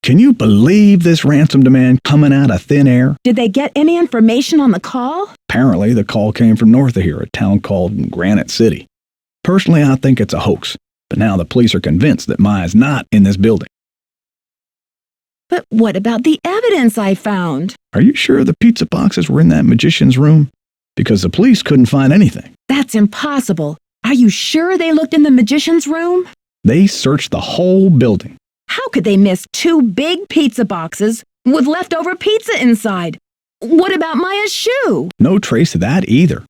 Can you believe this ransom demand coming out of thin air? Did they get any information on the call? Apparently, the call came from north of here, a town called Granite City. Personally, I think it's a hoax, but now the police are convinced that Maya's not in this building. But what about the evidence I found? Are you sure the pizza boxes were in that magician's room? Because the police couldn't find anything. That's impossible. Are you sure they looked in the magician's room? They searched the whole building. How could they miss 2 big pizza boxes with leftover pizza inside? What about Maya's shoe? No trace of that either.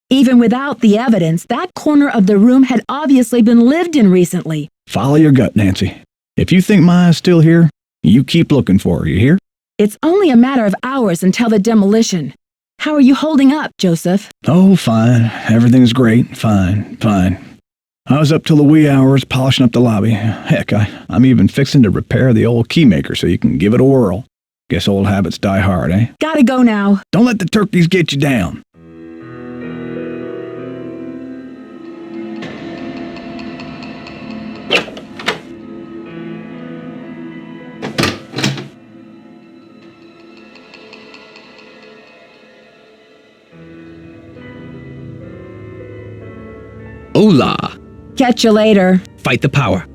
Even without the evidence, that corner of the room had obviously been lived in recently. Follow your gut, Nancy. If you think Maya's still here, you keep looking for her, you hear? It's only a matter of hours until the demolition. How are you holding up, Joseph? Oh, fine. Everything's great. Fine. I was up till the wee hours polishing up the lobby. Heck, I'm even fixing to repair the old keymaker so you can give it a whirl. Guess old habits die hard, eh? Gotta go now. Don't let the turkeys get you down. Hola! Catch you later. Fight the power.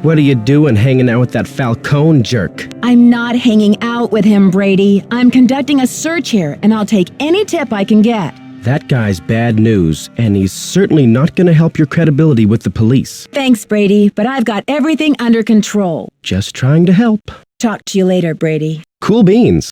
What are you doing hanging out with that Falcone jerk? I'm not hanging out with him, Brady. I'm conducting a search here, and I'll take any tip I can get. That guy's bad news, and he's certainly not going to help your credibility with the police. Thanks, Brady, but I've got everything under control. Just trying to help. Talk to you later, Brady. Cool beans.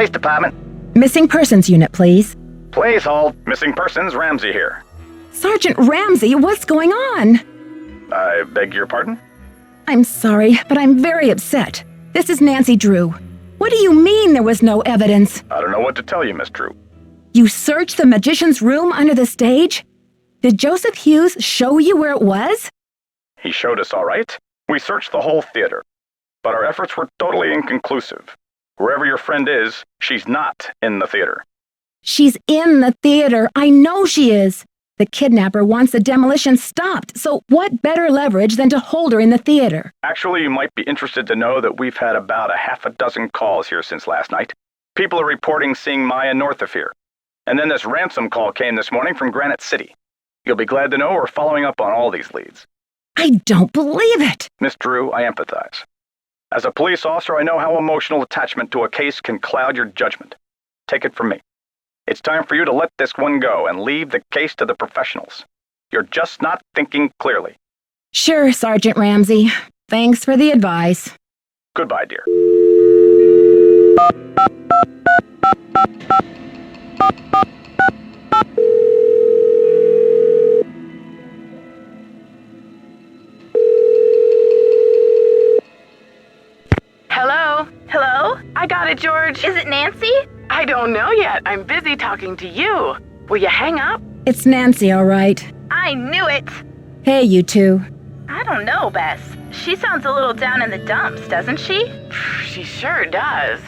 Police Department. Missing persons unit, please. Please hold. Missing persons, Ramsey here. Sergeant Ramsey, what's going on? I beg your pardon? I'm sorry, but I'm very upset. This is Nancy Drew. What do you mean there was no evidence? I don't know what to tell you, Miss Drew. You searched the magician's room under the stage? Did Joseph Hughes show you where it was? He showed us all right. We searched the whole theater, but our efforts were totally inconclusive. Wherever your friend is, she's not in the theater. She's in the theater. I know she is. The kidnapper wants the demolition stopped, so what better leverage than to hold her in the theater? Actually, you might be interested to know that we've had about a half a dozen calls here since last night. People are reporting seeing Maya north of here. And then this ransom call came this morning from Granite City. You'll be glad to know we're following up on all these leads. I don't believe it. Miss Drew, I empathize. As a police officer, I know how emotional attachment to a case can cloud your judgment. Take it from me. It's time for you to let this one go and leave the case to the professionals. You're just not thinking clearly. Sure, Sergeant Ramsey. Thanks for the advice. Goodbye, dear. Hello? Hello? I got it, George. Is it Nancy? I don't know yet. I'm busy talking to you. Will you hang up? It's Nancy, all right. I knew it. Hey, you two. I don't know, Bess. She sounds a little down in the dumps, doesn't she? She sure does.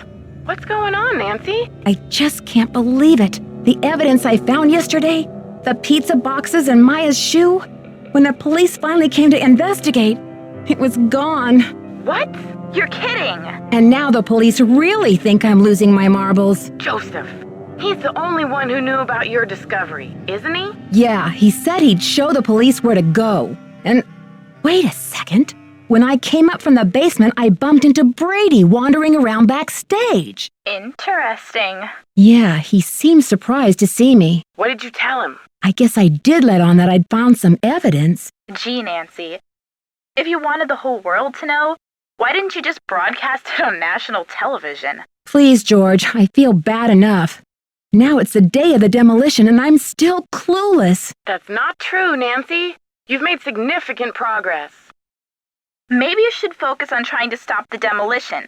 What's going on, Nancy? I just can't believe it. The evidence I found yesterday, the pizza boxes and Maya's shoe, when the police finally came to investigate, it was gone. What? You're kidding. And now the police really think I'm losing my marbles. Joseph. He's the only one who knew about your discovery, isn't he? Yeah, he said he'd show the police where to go. And wait a second. When I came up from the basement, I bumped into Brady wandering around backstage. Interesting. Yeah, he seemed surprised to see me. What did you tell him? I guess I did let on that I'd found some evidence. Gee, Nancy. If you wanted the whole world to know, why didn't you just broadcast it on national television? Please, George, I feel bad enough. Now it's the day of the demolition and I'm still clueless. That's not true, Nancy. You've made significant progress. Maybe you should focus on trying to stop the demolition.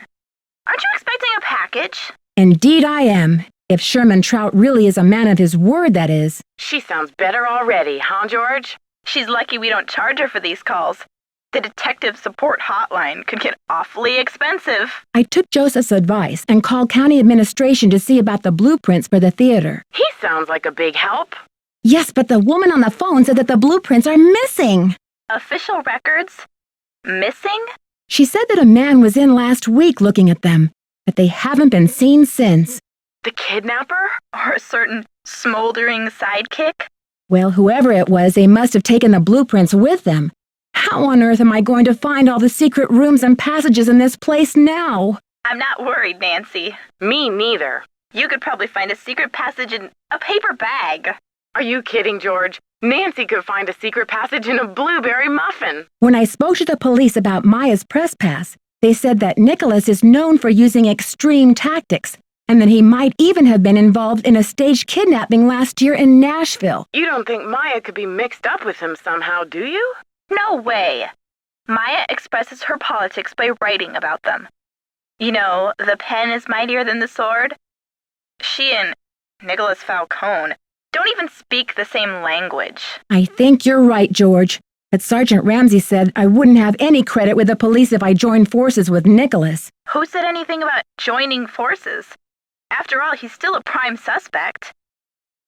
Aren't you expecting a package? Indeed I am. If Sherman Trout really is a man of his word, that is. She sounds better already, huh, George? She's lucky we don't charge her for these calls. The detective support hotline could get awfully expensive. I took Joseph's advice and called county administration to see about the blueprints for the theater. He sounds like a big help. Yes, but the woman on the phone said that the blueprints are missing. Official records? Missing? She said that a man was in last week looking at them, but they haven't been seen since. The kidnapper? Or a certain smoldering sidekick? Well, whoever it was, they must have taken the blueprints with them. How on earth am I going to find all the secret rooms and passages in this place now? I'm not worried, Nancy. Me neither. You could probably find a secret passage in a paper bag. Are you kidding, George? Nancy could find a secret passage in a blueberry muffin. When I spoke to the police about Maya's press pass, they said that Nicholas is known for using extreme tactics, and that he might even have been involved in a staged kidnapping last year in Nashville. You don't think Maya could be mixed up with him somehow, do you? No way. Maya expresses her politics by writing about them. You know, the pen is mightier than the sword. She and Nicholas Falcone don't even speak the same language. I think you're right, George. But Sergeant Ramsey said I wouldn't have any credit with the police if I joined forces with Nicholas. Who said anything about joining forces? After all, he's still a prime suspect.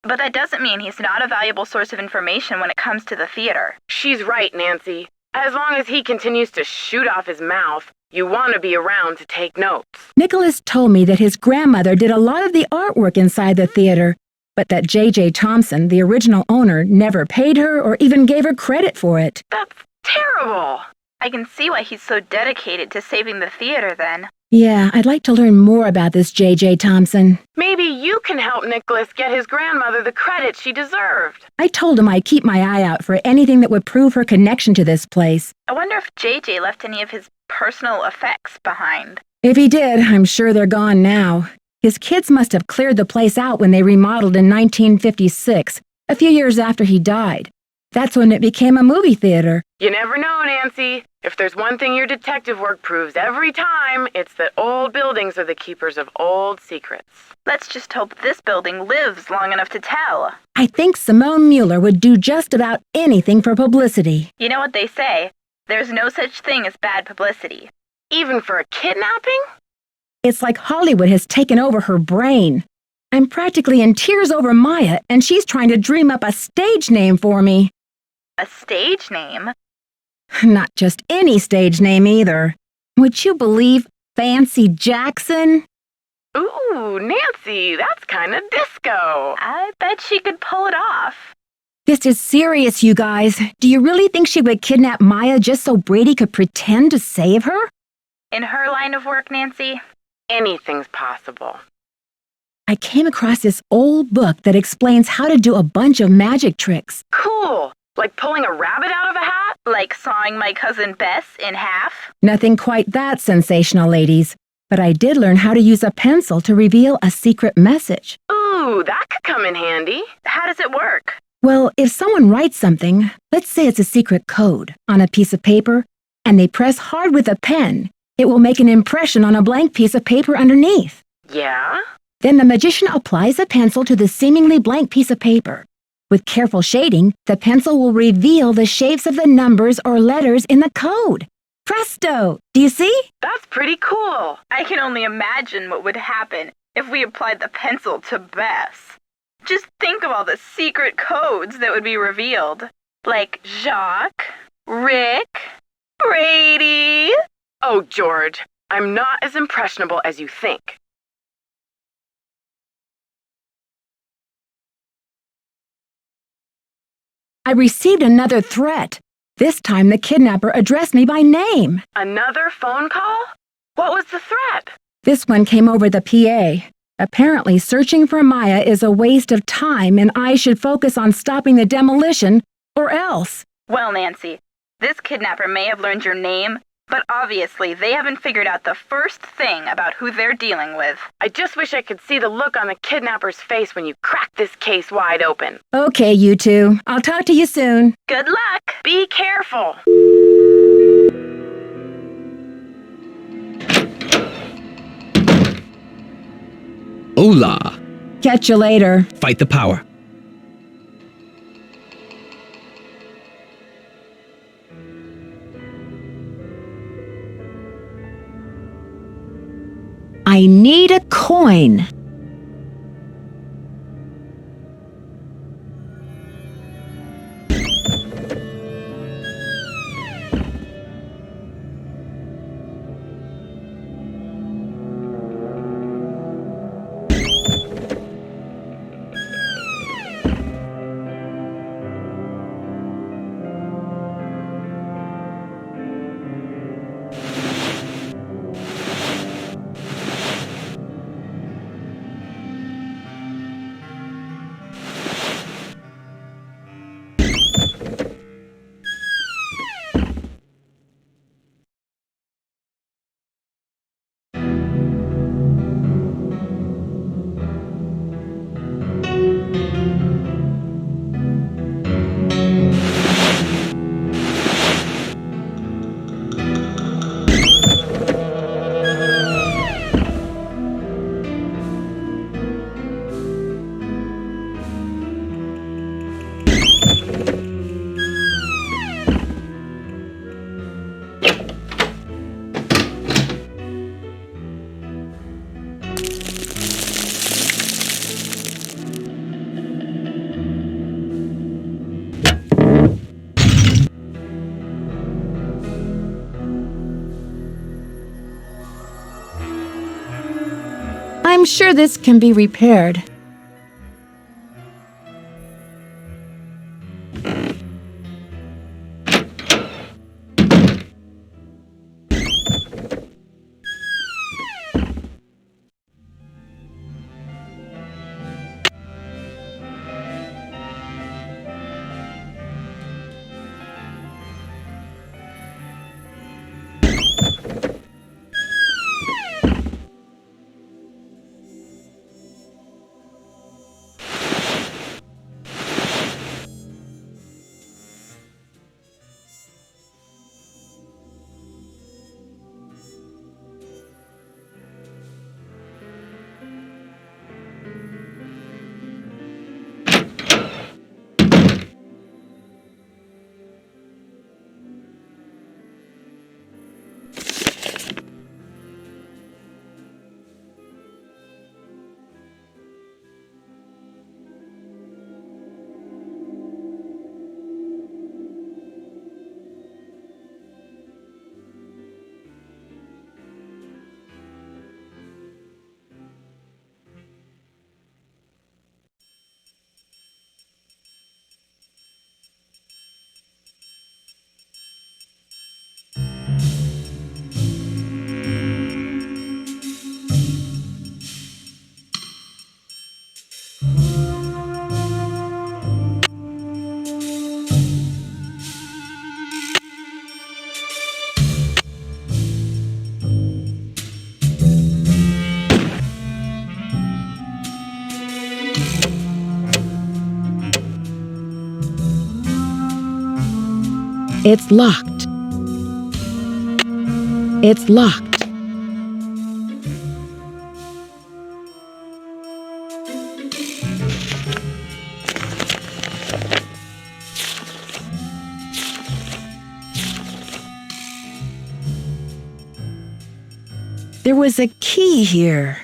But that doesn't mean he's not a valuable source of information when it comes to the theater. She's right, Nancy. As long as he continues to shoot off his mouth, you want to be around to take notes. Nicholas told me that his grandmother did a lot of the artwork inside the theater, but that J.J. Thompson, the original owner, never paid her or even gave her credit for it. That's terrible. I can see why he's so dedicated to saving the theater then. Yeah, I'd like to learn more about this J.J. Thompson. Maybe you can help Nicholas get his grandmother the credit she deserved. I told him I'd keep my eye out for anything that would prove her connection to this place. I wonder if JJ left any of his personal effects behind. If he did, I'm sure they're gone now. His kids must have cleared the place out when they remodeled in 1956, a few years after he died. That's when it became a movie theater. You never know, Nancy. If there's one thing your detective work proves every time, it's that old buildings are the keepers of old secrets. Let's just hope this building lives long enough to tell. I think Simone Mueller would do just about anything for publicity. You know what they say? There's no such thing as bad publicity. Even for a kidnapping? It's like Hollywood has taken over her brain. I'm practically in tears over Maya, and she's trying to dream up a stage name for me. A stage name? Not just any stage name either. Would you believe Fancy Jackson? Ooh, Nancy, that's kind of disco. I bet she could pull it off. This is serious, you guys. Do you really think she would kidnap Maya just so Brady could pretend to save her? In her line of work, Nancy? Anything's possible. I came across this old book that explains how to do a bunch of magic tricks. Cool. Like pulling a rabbit out of a hat? Like sawing my cousin Bess in half? Nothing quite that sensational, ladies. But I did learn how to use a pencil to reveal a secret message. Ooh, that could come in handy. How does it work? Well, if someone writes something, let's say it's a secret code, on a piece of paper, and they press hard with a pen, it will make an impression on a blank piece of paper underneath. Yeah? Then the magician applies a pencil to the seemingly blank piece of paper. With careful shading, the pencil will reveal the shapes of the numbers or letters in the code. Presto! Do you see? That's pretty cool. I can only imagine what would happen if we applied the pencil to Bess. Just think of all the secret codes that would be revealed. Like Jacques, Rick, Brady. Oh, George, I'm not as impressionable as you think. I received another threat. This time the kidnapper addressed me by name. Another phone call? What was the threat? This one came over the PA. Apparently, searching for Maya is a waste of time and I should focus on stopping the demolition, or else. Well, Nancy, this kidnapper may have learned your name, but obviously they haven't figured out the first thing about who they're dealing with. I just wish I could see the look on the kidnapper's face when you crack this case wide open. Okay, you two. I'll talk to you soon. Good luck! Be careful. Hola. Catch you later. Fight the power. I need a coin. I'm sure this can be repaired. It's locked. It's locked. There was a key here.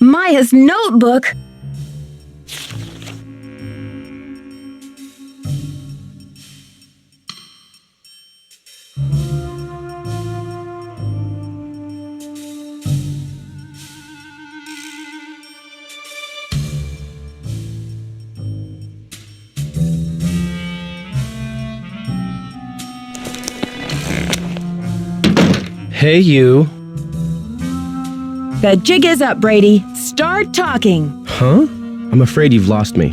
Maya's notebook? Hey, you. The jig is up, Brady. Start talking. Huh? I'm afraid you've lost me.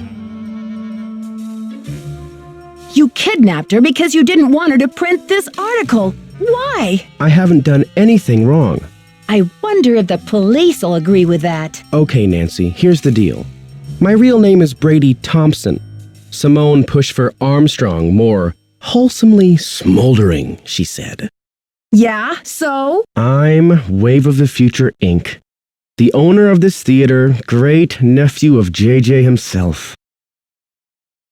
You kidnapped her because you didn't want her to print this article. Why? I haven't done anything wrong. I wonder if the police will agree with that. Okay, Nancy, here's the deal. My real name is Brady Thompson. Simone pushed for Armstrong, more wholesomely smoldering, she said. Yeah, so? I'm Wave of the Future, Inc., the owner of this theater, great nephew of JJ himself.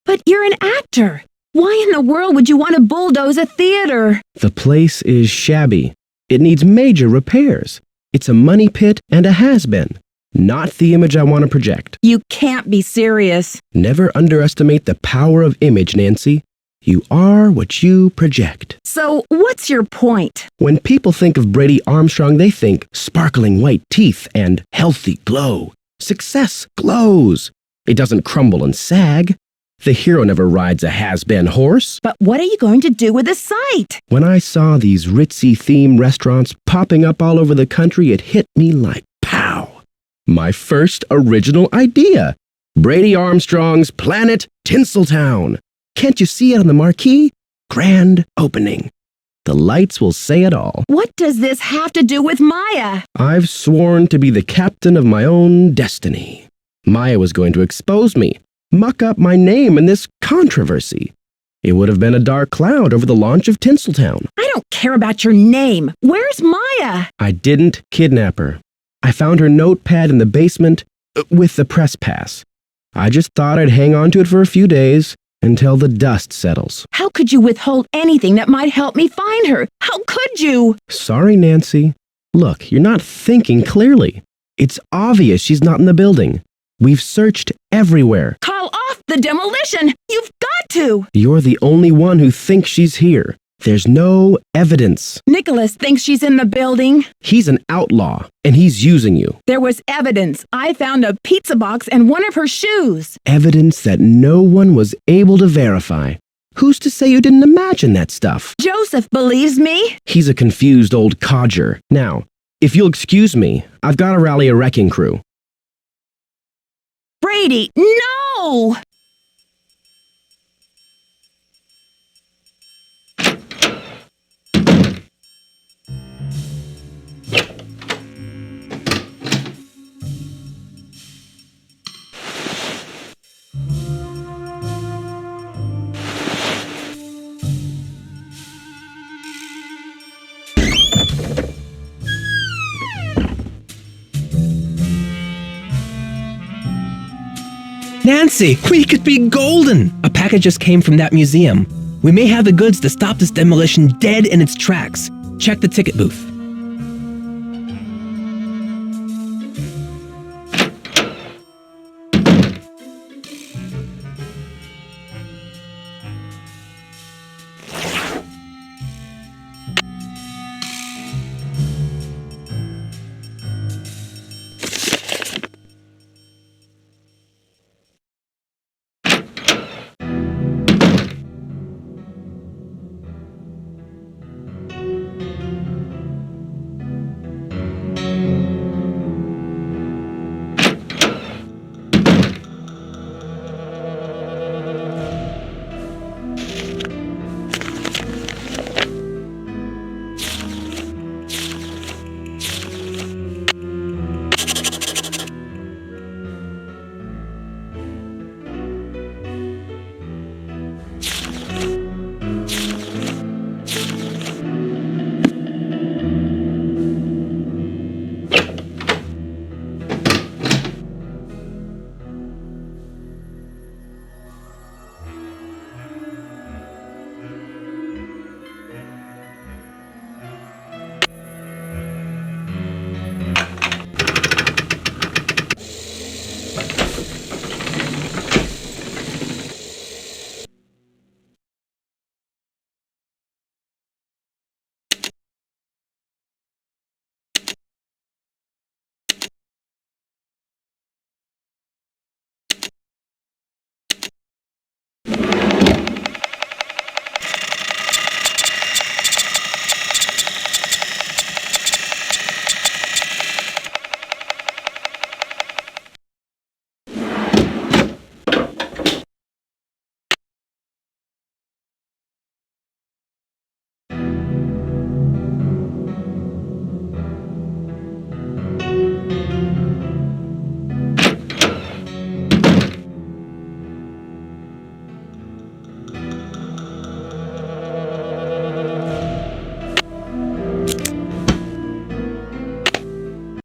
But you're an actor. Why in the world would you want to bulldoze a theater? The place is shabby. It needs major repairs. It's a money pit and a has-been. Not the image I want to project. You can't be serious. Never underestimate the power of image, Nancy. You are what you project. So, what's your point? When people think of Brady Armstrong, they think sparkling white teeth and healthy glow. Success glows. It doesn't crumble and sag. The hero never rides a has-been horse. But what are you going to do with the site? When I saw these ritzy theme restaurants popping up all over the country, it hit me like pow. My first original idea. Brady Armstrong's Planet Tinseltown. Can't you see it on the marquee? Grand opening. The lights will say it all. What does this have to do with Maya? I've sworn to be the captain of my own destiny. Maya was going to expose me, muck up my name in this controversy. It would have been a dark cloud over the launch of Tinseltown. I don't care about your name. Where's Maya? I didn't kidnap her. I found her notepad in the basement with the press pass. I just thought I'd hang on to it for a few days until the dust settles. How could you withhold anything that might help me find her? How could you? Sorry, Nancy. Look, you're not thinking clearly. It's obvious she's not in the building. We've searched everywhere. Call off the demolition! You've got to! You're the only one who thinks she's here. There's no evidence. Nicholas thinks she's in the building. He's an outlaw, and he's using you. There was evidence. I found a pizza box and one of her shoes. Evidence that no one was able to verify. Who's to say you didn't imagine that stuff? Joseph believes me. He's a confused old codger. Now, if you'll excuse me, I've got to rally a wrecking crew. Brady, no! Nancy, we could be golden! A package just came from that museum. We may have the goods to stop this demolition dead in its tracks. Check the ticket booth.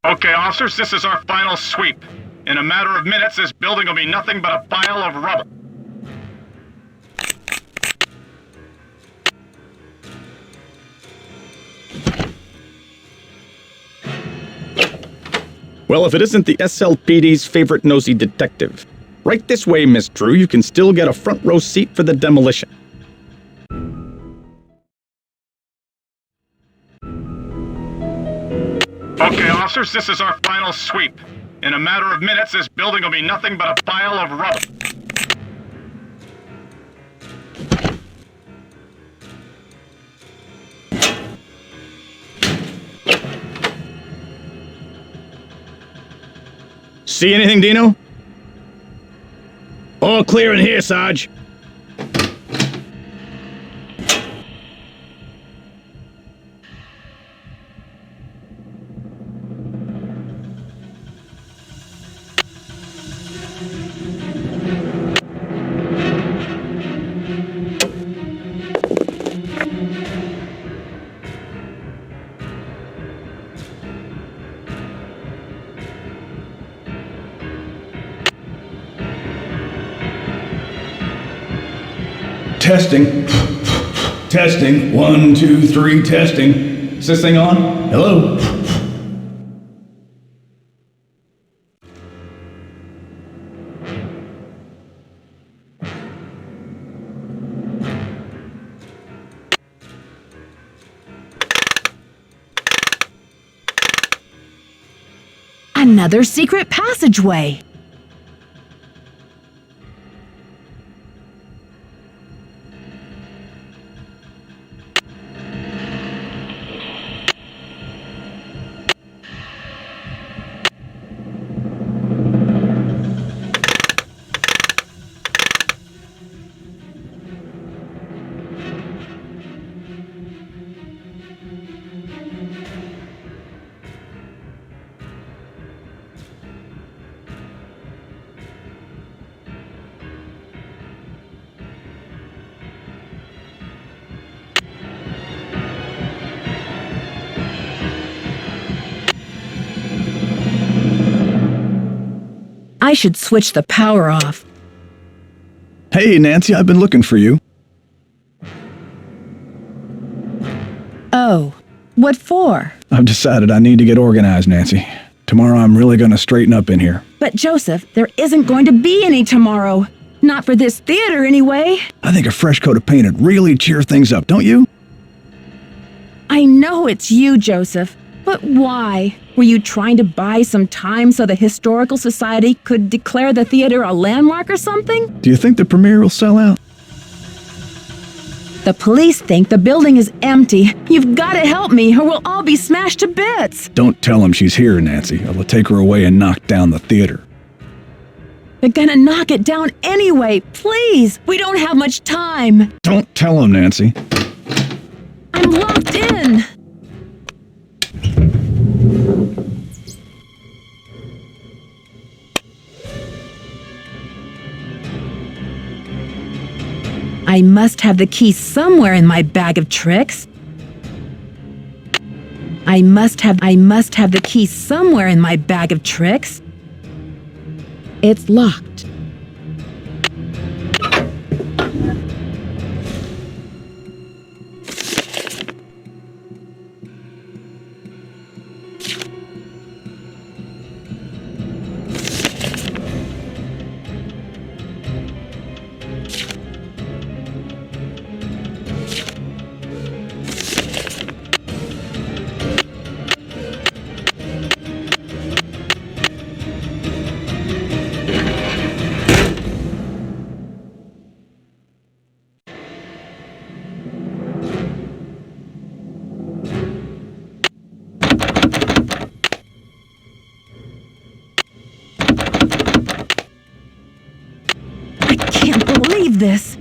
Okay, officers, this is our final sweep. In a matter of minutes, this building will be nothing but a pile of rubble. Well, if it isn't the SLPD's favorite nosy detective. Right this way, Miss Drew. You can still get a front row seat for the demolition. Okay, officers, this is our final sweep. In a matter of minutes, this building will be nothing but a pile of rubble. See anything, Dino? All clear in here, Sarge. Testing. Testing. 1, 2, 3, testing. Is this thing on? Hello? Another secret passageway. I should switch the power off. Hey, Nancy, I've been looking for you. Oh, what for? I've decided I need to get organized, Nancy. Tomorrow I'm really going to straighten up in here. But Joseph, there isn't going to be any tomorrow. Not for this theater, anyway. I think a fresh coat of paint would really cheer things up, don't you? I know it's you, Joseph. But why? Were you trying to buy some time so the Historical Society could declare the theater a landmark or something? Do you think the premiere will sell out? The police think the building is empty. You've got to help me or we'll all be smashed to bits. Don't tell them she's here, Nancy. I will take her away and knock down the theater. They're gonna knock it down anyway. Please, we don't have much time. Don't tell them, Nancy. I'm locked in. I must have the key somewhere in my bag of tricks. I must have the key somewhere in my bag of tricks. It's locked. This.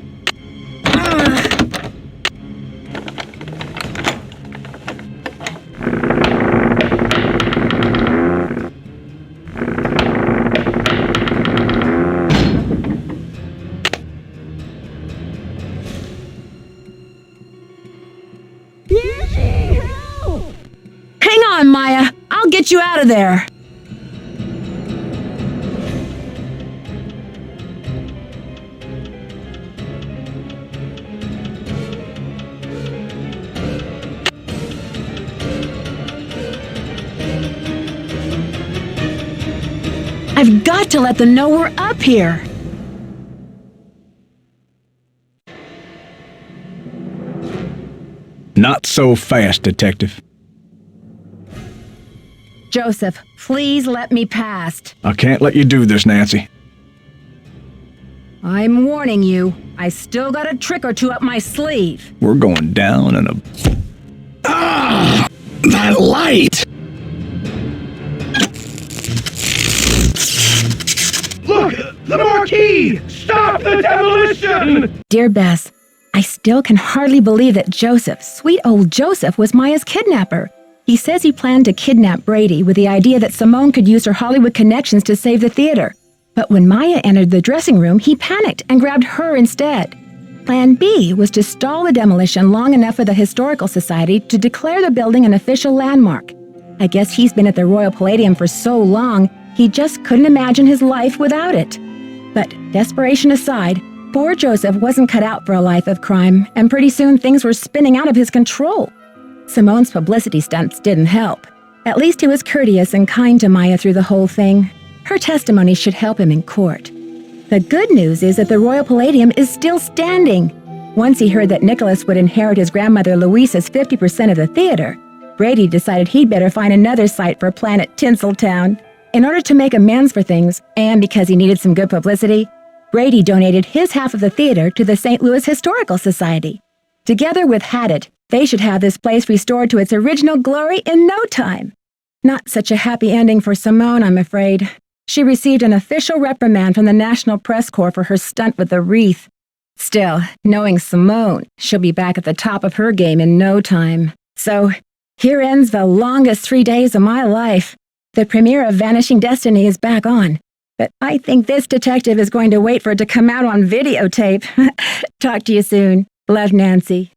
Hang on, Maya. I'll get you out of there. I've got to let them know we're up here. Not so fast, Detective. Joseph, please let me past. I can't let you do this, Nancy. I'm warning you. I still got a trick or two up my sleeve. We're going down in a... Ah! That light! Look! The marquee! Stop the demolition! Dear Bess, I still can hardly believe that Joseph, sweet old Joseph, was Maya's kidnapper. He says he planned to kidnap Brady with the idea that Simone could use her Hollywood connections to save the theater. But when Maya entered the dressing room, he panicked and grabbed her instead. Plan B was to stall the demolition long enough for the Historical Society to declare the building an official landmark. I guess he's been at the Royal Palladium for so long, he just couldn't imagine his life without it. But desperation aside, Poor Joseph wasn't cut out for a life of crime, and pretty soon things were spinning out of his control. Simone's publicity stunts didn't help. At least he was courteous and kind to Maya through the whole thing. Her testimony should help him in court. The good news is that the Royal Palladium is still standing. Once he heard that Nicholas would inherit his grandmother Louisa's 50% of the theater, Brady decided he'd better find another site for Planet Tinseltown. In order to make amends for things, and because he needed some good publicity, Brady donated his half of the theater to the St. Louis Historical Society. Together with Haddett, they should have this place restored to its original glory in no time. Not such a happy ending for Simone, I'm afraid. She received an official reprimand from the National Press Corps for her stunt with the wreath. Still, knowing Simone, she'll be back at the top of her game in no time. So, here ends the longest 3 days of my life. The premiere of Vanishing Destiny is back on, but I think this detective is going to wait for it to come out on videotape. Talk to you soon. Love, Nancy.